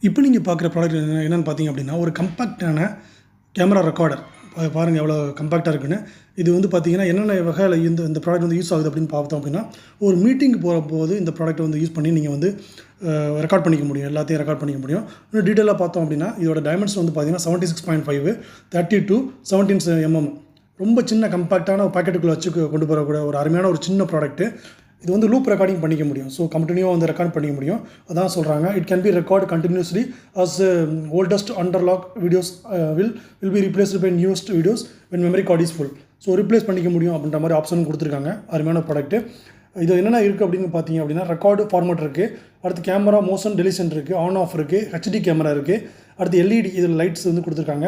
இப்போ நீங்கள் பார்க்குற ப்ராடக்ட் என்னென்னு பார்த்தீங்க அப்படின்னா ஒரு கம்பேக்டான கேமரா ரெக்கார்டர் பாருங்கள் எவ்வளோ கம்பேக்டாக இருக்குன்னு. இது வந்து பார்த்தீங்கன்னா என்னென்ன வகையில் இந்த ப்ராடக்ட் வந்து யூஸ் ஆகுது அப்படின்னு பார்த்தோம் அப்படின்னா, ஒரு மீட்டிங் போகும்போது இந்த ப்ராடக்ட் வந்து யூஸ் பண்ணி நீங்கள் வந்து ரெக்கார்ட் பண்ணிக்க முடியும், எல்லாத்தையும் ரெக்கார்ட் பண்ணிக்க முடியும். இன்னும் டீட்டெயிலாக பார்த்தோம் அப்படின்னா இதோட டைமென்ஷன் வந்து பார்த்தீங்கன்னா 76.5 30 to 17 mm. ரொம்ப சின்ன கம்பேக்டான பாக்கெட்டுக்குள்ளே வச்சு கொண்டு போகக்கூடிய ஒரு அருமையான ஒரு சின்ன ப்ராடக்ட்டு. இது வந்து லூப் ரெக்கார்டிங் பண்ணிக்க முடியும். ஸோ கண்டினியூவாக வந்து ரெக்கார்ட் பண்ணிக்க முடியும். அதான் சொல்கிறாங்க, it can be record continuously as oldest unlocked videos will be replaced by newest videos when memory card is full. So replace பண்ணிக்க முடியும் அப்படின்ற மாதிரி ஆப்ஷனும் கொடுத்துருக்காங்க. அருமையான ப்ராடக்ட்டு. இது என்னென்ன இருக்குது அப்படின்னு பார்த்தீங்க அப்படின்னா, ரெக்கார்டு ஃபார்மேட் இருக்குது, அடுத்து கேமரா மோஷன் டெலிஷன் இருக்குது, ஆன் ஆஃப் இருக்குது, ஹெச்டி கேமரா இருக்குது, அடுத்து எல்இடி இதில் லைட்ஸ் வந்து கொடுத்துருக்காங்க,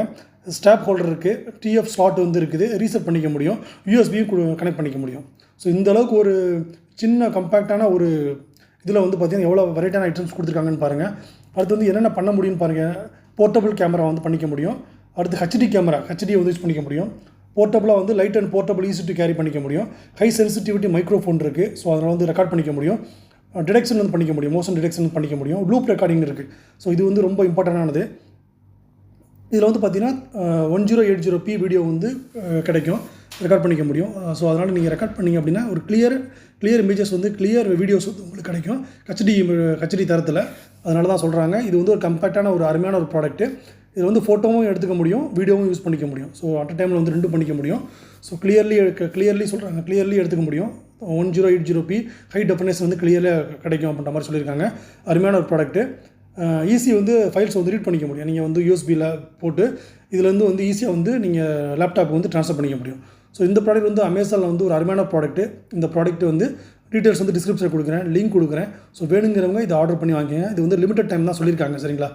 ஸ்டாப் ஹோல்டர் இருக்குது, டிஎஃப் ஸ்லாட் வந்து இருக்குது, ரீசெட் பண்ணிக்க முடியும், யூஎஸ்பியும் கனெக்ட் பண்ணிக்க முடியும். ஸோ இந்த அளவுக்கு ஒரு சின்ன கம்பேக்டான ஒரு இதில் வந்து பார்த்திங்கன்னா எவ்வளோ வெரைட்டியான ஐட்டம்ஸ் கொடுத்துருக்காங்கன்னு பாருங்கள். அடுத்து வந்து என்னென்ன பண்ண முடியும்னு பாருங்கள். போர்ட்டபிள் கேமரா வந்து பண்ணிக்க முடியும். அடுத்து ஹெச்டி கேமரா ஹெச்டியை வந்து யூஸ் பண்ணிக்க முடியும். போர்ட்டபிளாக வந்து light and portable easy to carry பண்ணிக்க முடியும். ஹை சென்சிட்டிவிட்டி மைக்ரோஃபோன் இருக்குது. ஸோ அதனால் வந்து ரெக்கார்ட் பண்ணிக்க முடியும். டிடெக்ஷன் வந்து பண்ணிக்க முடியும், மோஷன் டிடெக்ஷன் பண்ணிக்க முடியும். லூப் ரெக்கார்டிங் இருக்குது. ஸோ இது வந்து ரொம்ப இம்பார்ட்டண்டானது. இதில் வந்து பார்த்திங்கன்னா 1080p வீடியோ வந்து கிடைக்கும், ரெக்கார்ட் பண்ணிக்க முடியும். ஸோ அதனால் நீங்கள் ரெக்கார்ட் பண்ணிங்க அப்படின்னா ஒரு கிளியர் இமேஜஸ் வந்து கிளியர் வீடியோஸ் வந்து உங்களுக்கு கிடைக்கும் ஹெச்டி தரத்தில். அதனால தான் சொல்கிறாங்க இது வந்து ஒரு கம்பேக்டான ஒரு அருமையான ஒரு ப்ராடக்ட்டு. இதில் வந்து ஃபோட்டோவும் எடுத்துக்க முடியும், வீடியோவும் யூஸ் பண்ணிக்க முடியும். ஸோ அட் அ டைமில் வந்து ரெண்டும் பண்ணிக்க முடியும். ஸோ கிளியர்லி சொல்கிறாங்க, கிளியர்லி எடுத்துக்க முடியும். 1080p ஹை டெஃபினேஷன் வந்து கிளியர்லியாக கிடைக்கும் அப்படின்ற மாதிரி சொல்லியிருக்காங்க. அருமையான ஒரு ப்ராடக்ட்டு. ஈஸி வந்து ஃபைல்ஸ் வந்து ரீட் பண்ணிக்க முடியும். நீங்கள் வந்து யூஎஸ்பியில் போட்டு இதிலேருந்து வந்து ஈஸியாக வந்து நீங்கள் லேப்டாப் வந்து ட்ரான்ஸ்ஃபர் பண்ணிக்க முடியும். ஸோ இந்த ப்ராடக்ட் வந்து அமேசானில் வந்து ஒரு அருமையான ப்ராடக்ட்டு. இந்த ப்ராடக்ட் வந்து டீட்டெயில்ஸ் வந்து டிஸ்கிரிப்ஷனில் கொடுக்குறேன், லிங்க் கொடுக்குறேன். ஸோ வேணுங்கிறவங்க இதை ஆர்டர் பண்ணி வாங்கிங்க. இது வந்து லிமிடெட் டைம் தான் சொல்லியிருக்காங்க, சரிங்களா?